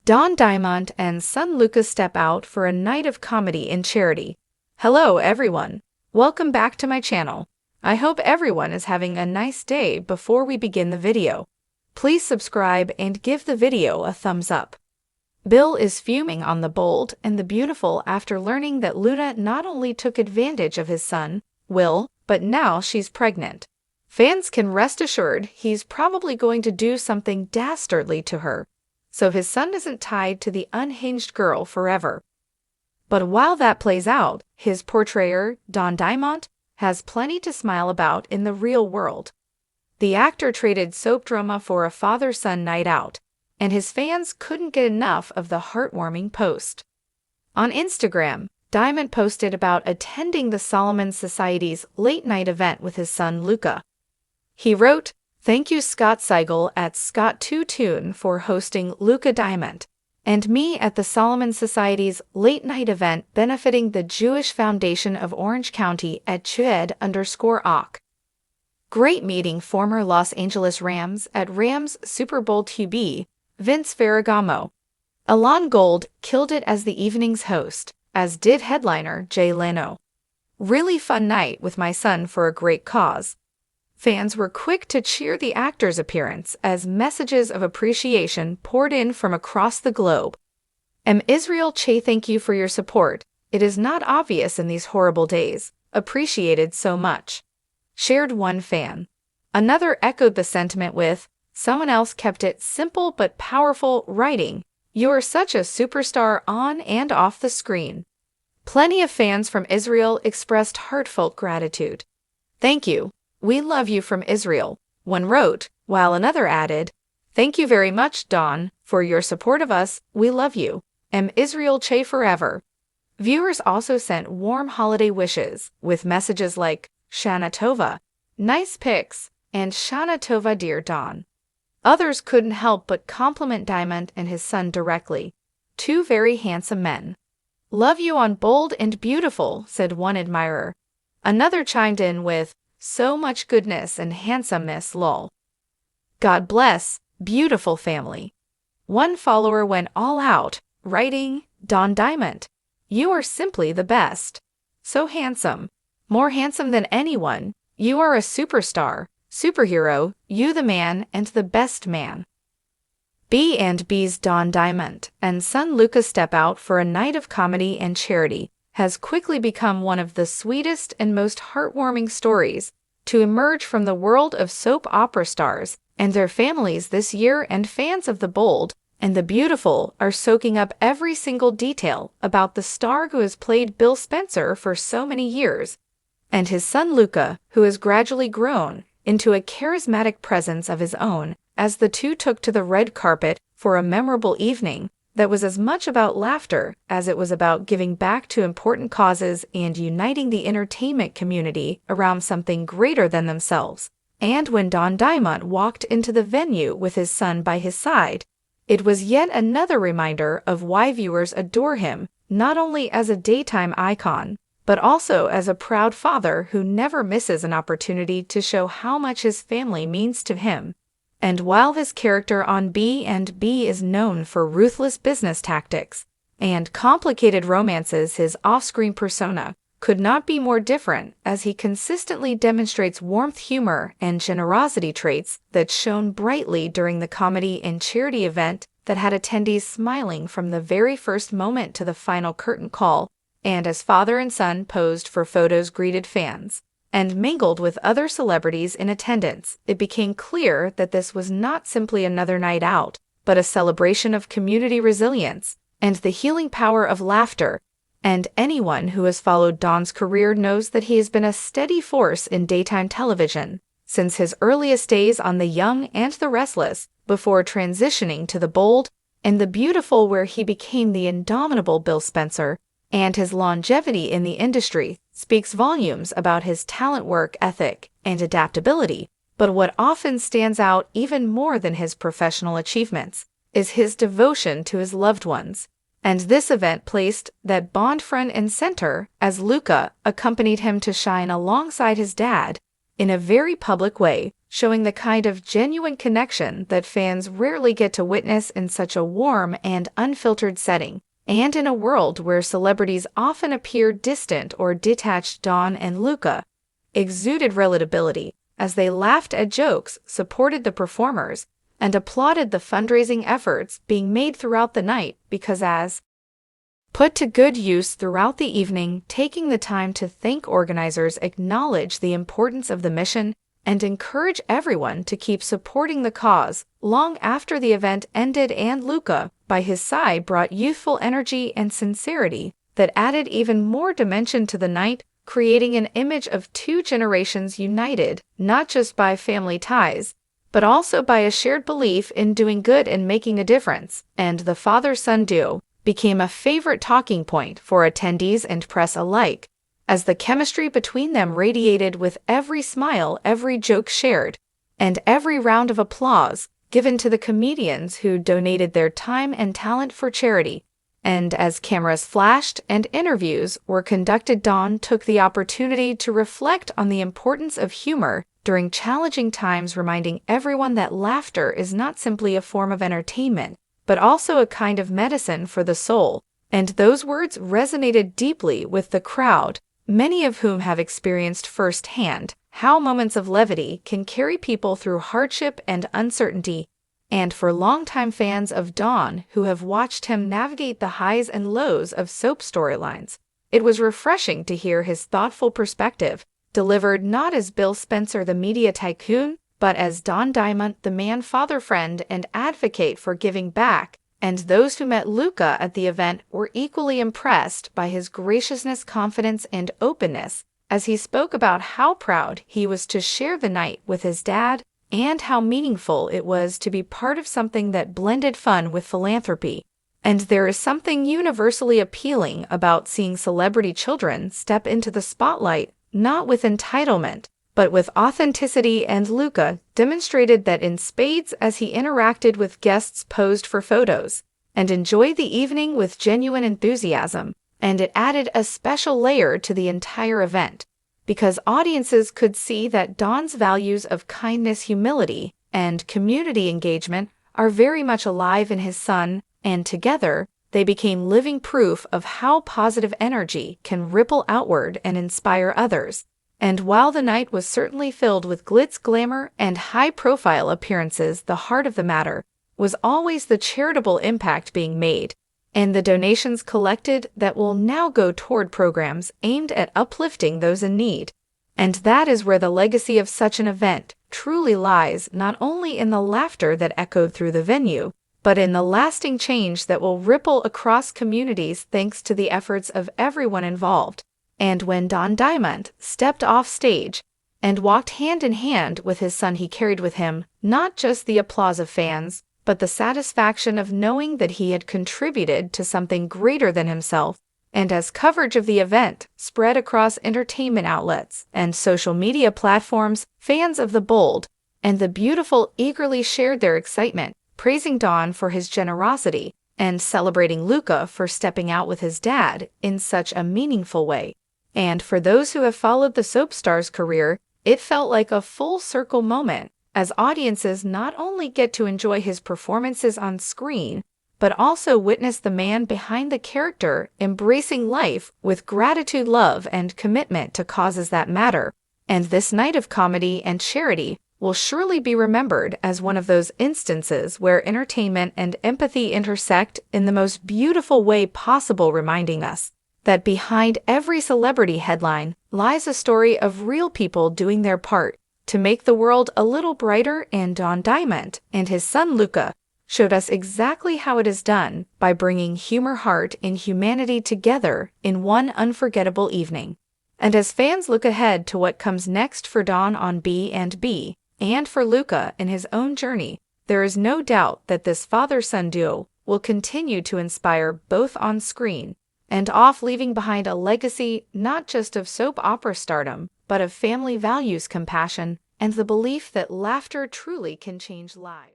Don Diamont and son Luca step out for a night of comedy and charity. Hello everyone, welcome back to my channel. I hope everyone is having a nice day. Before we begin the video, please subscribe and give the video a thumbs up. Bill is fuming on the Bold and the Beautiful after learning that Luna not only took advantage of his son, Will, but now she's pregnant. Fans can rest assured he's probably going to do something dastardly to her, so his son isn't tied to the unhinged girl forever. But while that plays out, his portrayer, Don Diamont, has plenty to smile about in the real world. The actor traded soap drama for a father-son night out, and his fans couldn't get enough of the heartwarming post. On Instagram, Diamond posted about attending the Solomon Society's late-night event with his son Luca. He wrote, "Thank you Scott Seigel at Scott2Tune for hosting Luca Diamond, and me at the Solomon Society's late-night event benefiting the Jewish Foundation of Orange County at Chued_Ock. Great meeting former Los Angeles Rams at Rams Super Bowl QB, Vince Ferragamo. Alon Gold killed it as the evening's host, as did headliner Jay Leno. Really fun night with my son for a great cause." Fans were quick to cheer the actor's appearance as messages of appreciation poured in from across the globe. Israel Che, thank you for your support. It is not obvious in these horrible days. Appreciated so much. Shared one fan. Another echoed the sentiment with, someone else kept it simple but powerful, writing, "You are such a superstar on and off the screen." Plenty of fans from Israel expressed heartfelt gratitude. "Thank you. We love you from Israel," one wrote, while another added, "Thank you very much, Don, for your support of us. We love you. Israel Che forever." Viewers also sent warm holiday wishes, with messages like, "Shana Tova," "Nice pics," and "Shana Tova dear Don." Others couldn't help but compliment Diamond and his son directly. "Two very handsome men." "Love you on Bold and Beautiful," said one admirer. Another chimed in with, "So much goodness and handsomeness lol. God bless, beautiful family." One follower went all out, writing, "Don Diamond, you are simply the best. So handsome. More handsome than anyone. You are a superstar, superhero, you the man and the best man." B&B's Don Diamond and son Luca step out for a night of comedy and charity has quickly become one of the sweetest and most heartwarming stories to emerge from the world of soap opera stars and their families this year, and fans of the Bold and the Beautiful are soaking up every single detail about the star who has played Bill Spencer for so many years, and his son Luca, who has gradually grown into a charismatic presence of his own as the two took to the red carpet for a memorable evening that was as much about laughter as it was about giving back to important causes and uniting the entertainment community around something greater than themselves. And when Don Diamond walked into the venue with his son by his side, it was yet another reminder of why viewers adore him, not only as a daytime icon, but also as a proud father who never misses an opportunity to show how much his family means to him. And while his character on B&B is known for ruthless business tactics and complicated romances, his off-screen persona could not be more different, as he consistently demonstrates warmth, humor, and generosity traits that shone brightly during the comedy and charity event that had attendees smiling from the very first moment to the final curtain call, and as father and son posed for photos, greeted fans, and mingled with other celebrities in attendance. It became clear that this was not simply another night out, but a celebration of community resilience and the healing power of laughter. And anyone who has followed Don's career knows that he has been a steady force in daytime television since his earliest days on The Young and the Restless, before transitioning to The Bold and the Beautiful, where he became the indomitable Bill Spencer. And his longevity in the industry speaks volumes about his talent, work ethic, and adaptability. But what often stands out even more than his professional achievements is his devotion to his loved ones. And this event placed that bond front and center as Luca accompanied him to shine alongside his dad in a very public way, showing the kind of genuine connection that fans rarely get to witness in such a warm and unfiltered setting. And in a world where celebrities often appear distant or detached, Dawn and Luca exuded relatability as they laughed at jokes, supported the performers, and applauded the fundraising efforts being made throughout the night because as put to good use throughout the evening, taking the time to thank organizers, acknowledge the importance of the mission, and encourage everyone to keep supporting the cause long after the event ended. And Luca, by his side, brought youthful energy and sincerity that added even more dimension to the night, creating an image of two generations united, not just by family ties, but also by a shared belief in doing good and making a difference. And the father-son duo became a favorite talking point for attendees and press alike, as the chemistry between them radiated with every smile, every joke shared, and every round of applause given to the comedians who donated their time and talent for charity. And as cameras flashed and interviews were conducted, Dawn took the opportunity to reflect on the importance of humor during challenging times, reminding everyone that laughter is not simply a form of entertainment, but also a kind of medicine for the soul. And those words resonated deeply with the crowd, many of whom have experienced firsthand how moments of levity can carry people through hardship and uncertainty. And for longtime fans of Dawn who have watched him navigate the highs and lows of soap storylines, it was refreshing to hear his thoughtful perspective, delivered not as Bill Spencer, the media tycoon, but as Don Diamont, the man, father, friend, and advocate for giving back. And those who met Luca at the event were equally impressed by his graciousness, confidence, and openness as he spoke about how proud he was to share the night with his dad and how meaningful it was to be part of something that blended fun with philanthropy. And there is something universally appealing about seeing celebrity children step into the spotlight, not with entitlement, but with authenticity. And Luca demonstrated that in spades as he interacted with guests, posed for photos, and enjoyed the evening with genuine enthusiasm. And it added a special layer to the entire event, because audiences could see that Dawn's values of kindness, humility, and community engagement are very much alive in his son, and together they became living proof of how positive energy can ripple outward and inspire others. And while the night was certainly filled with glitz, glamour, and high-profile appearances, the heart of the matter was always the charitable impact being made, and the donations collected that will now go toward programs aimed at uplifting those in need. And that is where the legacy of such an event truly lies, not only in the laughter that echoed through the venue, but in the lasting change that will ripple across communities thanks to the efforts of everyone involved. And when Don Diamont stepped off stage and walked hand in hand with his son, he carried with him not just the applause of fans, but the satisfaction of knowing that he had contributed to something greater than himself. And as coverage of the event spread across entertainment outlets and social media platforms, fans of the bold and the beautiful eagerly shared their excitement, praising Don for his generosity and celebrating Luca for stepping out with his dad in such a meaningful way. And for those who have followed the soap star's career, it felt like a full-circle moment, as audiences not only get to enjoy his performances on screen, but also witness the man behind the character embracing life with gratitude, love, and commitment to causes that matter. And this night of comedy and charity will surely be remembered as one of those instances where entertainment and empathy intersect in the most beautiful way possible, reminding us that behind every celebrity headline lies a story of real people doing their part to make the world a little brighter. And Don Diamont and his son Luca showed us exactly how it is done by bringing humor, heart, and humanity together in one unforgettable evening. And as fans look ahead to what comes next for Don on B&B and for Luca in his own journey, there is no doubt that this father-son duo will continue to inspire both on screen and off, leaving behind a legacy not just of soap opera stardom, but of family values, compassion, and the belief that laughter truly can change lives.